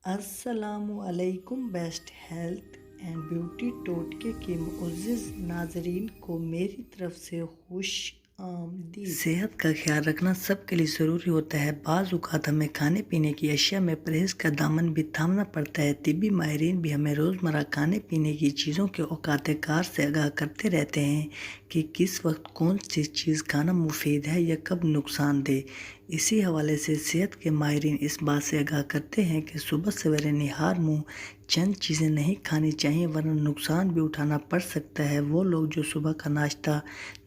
السلام علیکم۔ Best health and beauty ٹوٹکے کے معزز ناظرین کو میری طرف سے خوش آمدید۔ صحت کا خیال رکھنا سب کے لیے ضروری ہوتا ہے۔ بعض اوقات ہمیں کھانے پینے کی اشیاء میں پرہیز کا دامن بھی تھامنا پڑتا ہے۔ طبی ماہرین بھی ہمیں روزمرہ کھانے پینے کی چیزوں کے اوقات کار سے آگاہ کرتے رہتے ہیں کہ کس وقت کون سی چیز کھانا مفید ہے یا کب نقصان دہ۔ اسی حوالے سے صحت کے ماہرین اس بات سے آگاہ کرتے ہیں کہ صبح سویرے نہار منہ چند چیزیں نہیں کھانی چاہیے ورنہ نقصان بھی اٹھانا پڑ سکتا ہے۔ وہ لوگ جو صبح کا ناشتہ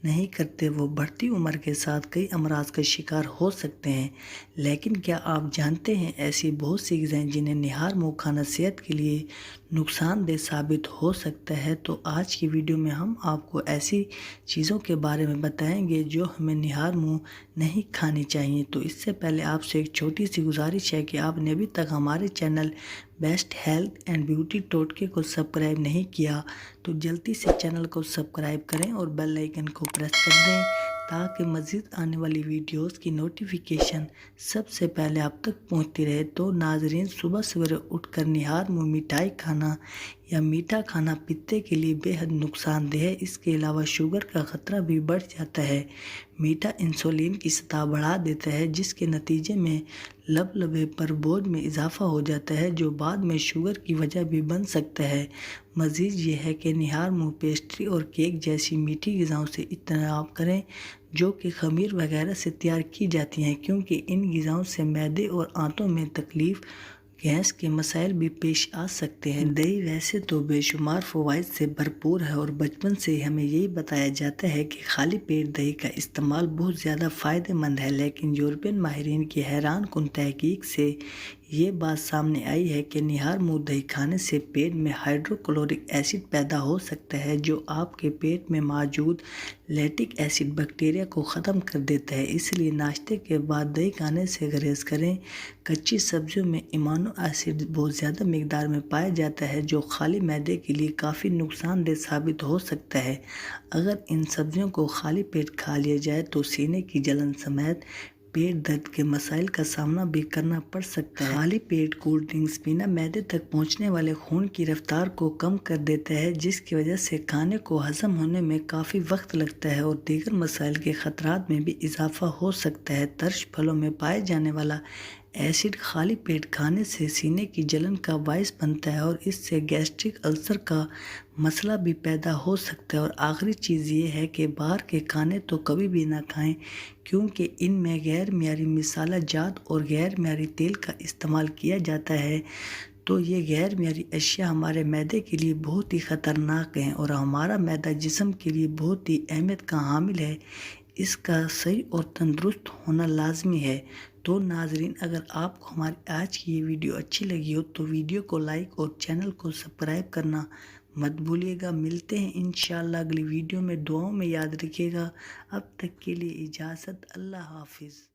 نہیں کرتے وہ بڑھتی عمر کے ساتھ کئی امراض کا شکار ہو سکتے ہیں۔ لیکن کیا آپ جانتے ہیں ایسی بہت سی غذائیں جنہیں نہار منہ کھانا صحت کے لیے نقصان دہ ثابت ہو سکتا ہے؟ تو آج کی ویڈیو میں ہم آپ کو ایسی چیزوں کے بارے میں بتائیں گے جو ہمیں نہار منہ نہیں کھانی چاہیے۔ تو اس سے پہلے آپ سے ایک چھوٹی سی گزارش ہے کہ آپ نے ابھی تک ہمارے channel best health and beauty ٹوٹکے کو سبسکرائب نہیں کیا تو جلدی سے چینل کو سبسکرائب کریں اور بیل آئیکن کو پریس کر دیں تاکہ مزید آنے والی ویڈیوز کی نوٹیفیکیشن سب سے پہلے آپ تک پہنچتی رہے۔ تو ناظرین، صبح سویرے اٹھ کر نہار منہ مٹھائی کھانا یا میٹھا کھانا پتے کے لیے بے حد نقصان دہ ہے۔ اس کے علاوہ شوگر کا خطرہ بھی بڑھ جاتا ہے۔ میٹھا انسولین کی سطح بڑھا دیتا ہے جس کے نتیجے میں لبے پر بوجھ میں اضافہ ہو جاتا ہے جو بعد میں شوگر کی وجہ بھی بن سکتا ہے۔ مزید یہ ہے کہ نہار منہ پیسٹری اور کیک جیسی میٹھی غذاؤں سے اجتناب کریں جو کہ خمیر وغیرہ سے تیار کی جاتی ہیں، کیونکہ ان غذاؤں سے معدے اور آنتوں میں تکلیف، گیس کے مسائل بھی پیش آ سکتے ہیں۔ دہی ویسے تو بے شمار فوائد سے بھرپور ہے اور بچپن سے ہی ہمیں یہی بتایا جاتا ہے کہ خالی پیٹ دہی کا استعمال بہت زیادہ فائدہ مند ہے، لیکن یورپین ماہرین کی حیران کن تحقیق سے یہ بات سامنے آئی ہے کہ نہار منہ دہی کھانے سے پیٹ میں ہائیڈروکلورک ایسڈ پیدا ہو سکتا ہے جو آپ کے پیٹ میں موجود لیکٹک ایسڈ بیکٹیریا کو ختم کر دیتا ہے۔ اس لیے ناشتے کے بعد دہی کھانے سے گریز کریں۔ کچی سبزیوں میں امینو ایسڈ بہت زیادہ مقدار میں پایا جاتا ہے جو خالی معدے کے لیے کافی نقصان دہ ثابت ہو سکتا ہے۔ اگر ان سبزیوں کو خالی پیٹ کھا لیا جائے تو سینے کی جلن سمیت پیٹ درد کے مسائل کا سامنا بھی کرنا پڑ سکتا ہے۔ خالی پیٹ کولڈ ڈرنکس پینا معدے تک پہنچنے والے خون کی رفتار کو کم کر دیتا ہے جس کی وجہ سے کھانے کو ہضم ہونے میں کافی وقت لگتا ہے اور دیگر مسائل کے خطرات میں بھی اضافہ ہو سکتا ہے۔ ترش پھلوں میں پائے جانے والا ایسڈ خالی پیٹ کھانے سے سینے کی جلن کا باعث بنتا ہے اور اس سے گیسٹرک السر کا مسئلہ بھی پیدا ہو سکتا ہے۔ اور آخری چیز یہ ہے کہ باہر کے کھانے تو کبھی بھی نہ کھائیں کیونکہ ان میں غیر معیاری مصالحہ جات اور غیر معیاری تیل کا استعمال کیا جاتا ہے۔ تو یہ غیر معیاری اشیاء ہمارے معدے کے لیے بہت ہی خطرناک ہیں اور ہمارا معدہ جسم کے لیے بہت ہی اہمیت کا حامل ہے۔ اس کا صحیح اور تندرست ہونا لازمی ہے۔ تو ناظرین، اگر آپ کو ہماری آج کی یہ ویڈیو اچھی لگی ہو تو ویڈیو کو لائک اور چینل کو سبسکرائب کرنا مت بھولیے گا۔ ملتے ہیں انشاءاللہ اگلی ویڈیو میں۔ دعاؤں میں یاد رکھیے گا۔ اب تک کے لیے اجازت۔ اللہ حافظ۔